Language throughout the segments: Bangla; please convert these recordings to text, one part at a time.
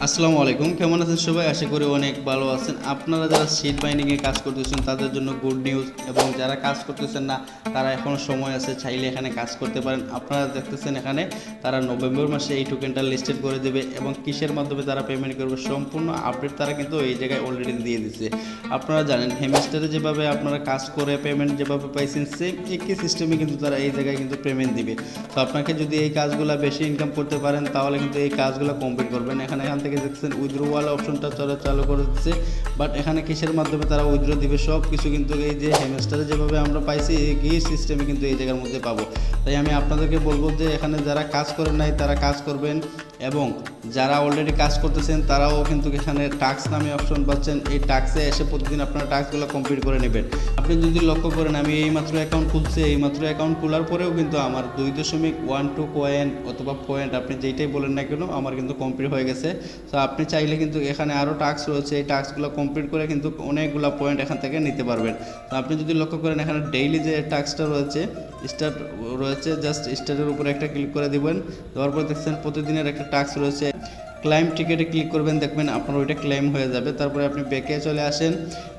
আসসালামু আলাইকুম, কেমন আছেন সবাই? আশা করি অনেক ভালো আছেন। আপনারা যারা সিট বাইন্ডিংয়ে কাজ করতেছেন তাদের জন্য গুড নিউজ, এবং যারা কাজ করতেছেন না তারা এখনও সময় আছে, চাইলে এখানে কাজ করতে পারেন। আপনারা দেখতেছেন এখানে তারা নভেম্বর মাসে এই টোকেনটা লিস্টেড করে দেবে, এবং কিসের মাধ্যমে তারা পেমেন্ট করবে সম্পূর্ণ আপডেট তারা কিন্তু এই জায়গায় অলরেডি দিয়ে দিচ্ছে। আপনারা জানেন হেমস্টারে যেভাবে আপনারা কাজ করে পেমেন্ট যেভাবে পাইছেন, সেম একই সিস্টেমে কিন্তু তারা এই জায়গায় কিন্তু পেমেন্ট দিবে। তো আপনাকে যদি এই কাজগুলো বেশি ইনকাম করতে পারেন তাহলে কিন্তু এই কাজগুলো কমপ্লিট করবেন। এখান থেকে দেখছেন উইথড্র ওয়াল অপশনটা চালু করে দিচ্ছে, বাট এখানে কিসের মাধ্যমে তারা উইথড্র দিবে সব কিছু কিন্তু এই যে হেমস্টারে যেভাবে আমরা পাইছি এই সিস্টেমে কিন্তু এই জায়গার মধ্যে পাবো। তাই আমি আপনাদেরকে বলবো যে এখানে যারা কাজ করেন নাই তারা কাজ করবেন, এবং যারা অলরেডি কাজ করতেছেন তারাও কিন্তু এখানে টাস্ক নামে অপশন পাচ্ছেন। এই টাস্কে এসে প্রতিদিন আপনারা টাস্কগুলো কমপ্লিট করে নেবেন। আপনি যদি লক্ষ্য করেন, আমি এইমাত্র অ্যাকাউন্ট খুলছি, এইমাত্র অ্যাকাউন্ট খোলার পরেও কিন্তু আমার 2.12 কয়েন অথবা পয়েন্ট আপনি যেইটাই বলেন না কেন আমার কিন্তু কমপ্লিট হয়ে গেছে। তো আপনি চাইলে কিন্তু এখানে আরও টাস্ক রয়েছে, এই টাস্কগুলো কমপ্লিট করে কিন্তু অনেকগুলো পয়েন্ট এখান থেকে নিতে পারবেন। তো আপনি যদি লক্ষ্য করেন এখানে ডেইলি যে টাস্কটা রয়েছে স্টার্ট রয়েছে, জাস্ট স্টার্টের উপরে একটা ক্লিক করে দিবেন। দেওয়ার পর দেখছেন প্রতিদিনের একটা টাস্ক রয়েছে, ক্লাইম টিকেটে ক্লিক করবেন, দেখবেন আপনার ওইটা ক্লেম হয়ে যাবে। তারপরে আপনি ব্যাকে চলে আসেন,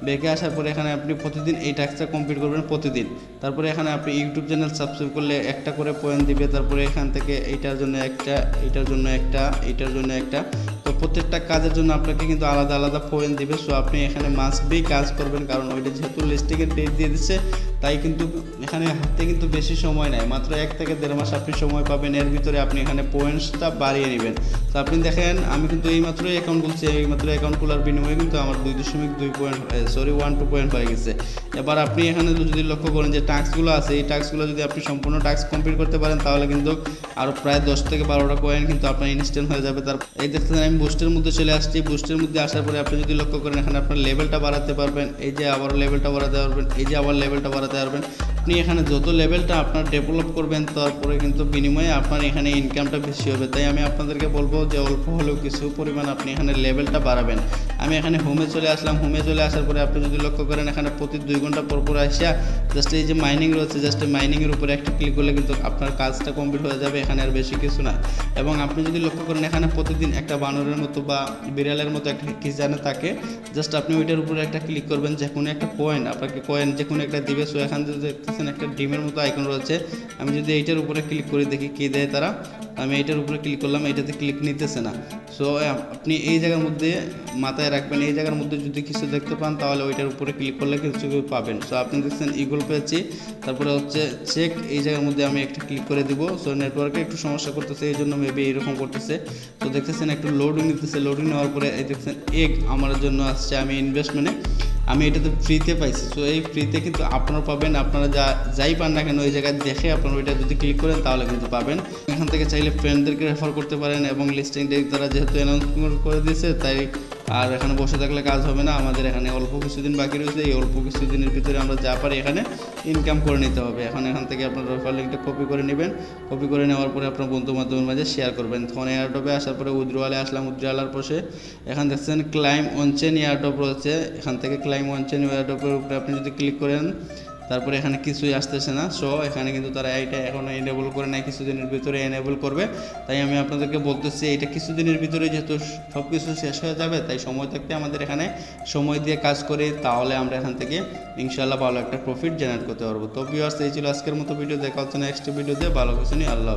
ব্যাকে আসার পরে এখানে আপনি প্রতিদিন এই টাস্কটা কমপ্লিট করবেন প্রতিদিন। তারপরে এখানে আপনি ইউটিউব চ্যানেল সাবস্ক্রাইব করলে একটা করে পয়েন্ট দিবে। তারপরে এখান থেকে এইটার জন্য একটা, এইটার জন্য একটা, এইটার জন্য একটা, তো প্রত্যেকটা কাজের জন্য আপনাকে কিন্তু আলাদা আলাদা পয়েন্ট দিবে। সো আপনি এখানে মাস্ট বি কাজ করবেন, কারণ ওইটা যেহেতু লিস্টিংয়ের ডেট দিয়ে দিচ্ছে তাই কিন্তু এখানে হাতে কিন্তু বেশি সময় নেয়, মাত্র 1 থেকে 1.5 মাস আপনি সময় পাবেন। এর ভিতরে আপনি এখানে পয়েন্টসটা বাড়িয়ে নেবেন। তো আপনি দেখেন আমি কিন্তু এইমাত্রই অ্যাকাউন্ট খুলছি, এইমাত্র অ্যাকাউন্ট খোলার বিনিময়ে কিন্তু আমার 2.2 পয়েন্ট 12 পয়েন্ট হয়ে গেছে। এবার আপনি এখানে যদি লক্ষ্য করেন যে টাস্কগুলো আছে, এই টাস্কগুলো যদি আপনি সম্পূর্ণ টাস্ক কমপ্লিট করতে পারেন তাহলে কিন্তু আরও প্রায় 10 থেকে 12টা কয়েন কিন্তু আপনার ইনস্ট্যান্ট হয়ে যাবে। তার এই দেখতেছেন আমি বুস্টের মধ্যে চলে আসছি। বুস্টের মধ্যে আসার পরে আপনি যদি লক্ষ্য করেন এখানে আপনার লেভেলটা বাড়াতে পারবেন, এই যে আবার লেভেলটা বাড়াতে পারবেন, এই যে আবার লেভেলটা বাড়াতে পারবেন। আপনি এখানে যত লেভেলটা আপনার ডেভেলপ করবেন তারপরে কিন্তু বিনিময়ে আপনার এখানে ইনকামটা বেশি হবে। তাই আমি আপনাদেরকে বলবো যে অল্প হলেও কিছু পরিমাণ আপনি এখানে লেভেলটা বাড়াবেন। আমি এখানে হোমে চলে আসলাম। হোমে চলে আসার পরে আপনি যদি লক্ষ্য করেন এখানে প্রতি 2 ঘন্টা পর পর আসা জাস্ট এই যে মাইনিং রয়েছে, জাস্ট মাইনিংয়ের উপরে একটা ক্লিক করলে কিন্তু আপনার কাজটা কমপ্লিট হয়ে যাবে। এখানে আর বেশি কিছু না। এবং আপনি যদি লক্ষ্য করেন এখানে প্রতিদিন একটা বানরের মতো বা বিড়ালের মতো একটা কি জানে থাকে, জাস্ট আপনি ওইটার উপরে একটা ক্লিক করবেন, যে কোনো একটা পয়েন্ট আপনাকে কয়েন যে কোনো একটা দিবে। সো এখানে যদি দেখতেছেন একটা ডিমের মতো আইকন রয়েছে, আমি যদি এইটার উপরে ক্লিক করে দেখি কী দেয় তারা। আমি এইটার উপরে ক্লিক করলাম, এইটাতে ক্লিক নিতেছে না। সো আপনি এই জায়গার মধ্যে মাথায় রাখবেন, এই জায়গার মধ্যে যদি কিছু দেখতে পান তাহলে ওইটার উপরে ক্লিক করলে কিছু পাবেন। সো আপনি দেখছেন ইগল পেয়েছি, তারপরে হচ্ছে চেক, এই জায়গার মধ্যে আমি একটা ক্লিক করে দিব। সো নেটওয়ার্কে একটু সমস্যা করতেছে, এই জন্য মেবি এইরকম করতেছে। তো দেখতেছেন একটু লোডিং নিতেছে, লোডিং নেওয়ার পরে এই দেখছেন এগ আমার জন্য আসছে, আমি ইনভেস্টমেন্টে আমি এটাতে ফ্রিতে পাইছি। সো এই ফ্রিতে কিন্তু আপনারা পাবেন, আপনারা যাই পান না কেন ওই জায়গায় দেখে আপনারা ওইটা যদি ক্লিক করেন তাহলে কিন্তু পাবেন। এখান থেকে চাইলে ফ্রেন্ডদেরকে রেফার করতে পারেন, এবং লিস্টিং ডেট তারা যেহেতু অ্যানাউন্সমেন্ট করে দিয়েছে তাই আর এখানে বসে থাকলে কাজ হবে না। আমাদের এখানে অল্প কিছুদিন বাকি রয়েছে, এই অল্প কিছুদিনের ভিতরে আমরা যা পারি এখানে ইনকাম করে নিতে হবে। এখান থেকে আপনার রেফার লিঙ্কটা কপি করে নেবেন, কপি করে নেওয়ার পরে আপনার বন্ধু বান্ধবের মাঝে শেয়ার করবেন। তখন এয়ারড্রপে আসার পরে উইথড্রয়ালে আসলাম, উইথড্রয়ালের পাশে এখানে দেখছেন ক্লাইম অনচেন এয়ারড্রপ রয়েছে। এখান থেকে ক্লাইম অনচেন এয়ারড্রপের উপরে আপনি যদি ক্লিক করেন তারপরে এখানে কিছুই আসতেছে না। সো এখানে কিন্তু তারা এইটা এখন এনেবল করে নেয়, কিছুদিনের ভিতরে এনেবল করবে। তাই আমি আপনাদেরকে বলতেছি এইটা কিছুদিনের ভিতরে যেহেতু সব কিছু শেষ হয়ে যাবে, তাই সময় থাকতে আমাদের এখানে সময় দিয়ে কাজ করি, তাহলে আমরা এখান থেকে ইনশাআল্লাহ ভালো একটা প্রফিট জেনারেট করতে পারবো। তো ভিউয়ার্স, এই ছিল আজকের মতো ভিডিও। দেখা হচ্ছে নেক্সট ভিডিওতে ভালো কিছু নিয়ে। আল্লাহ।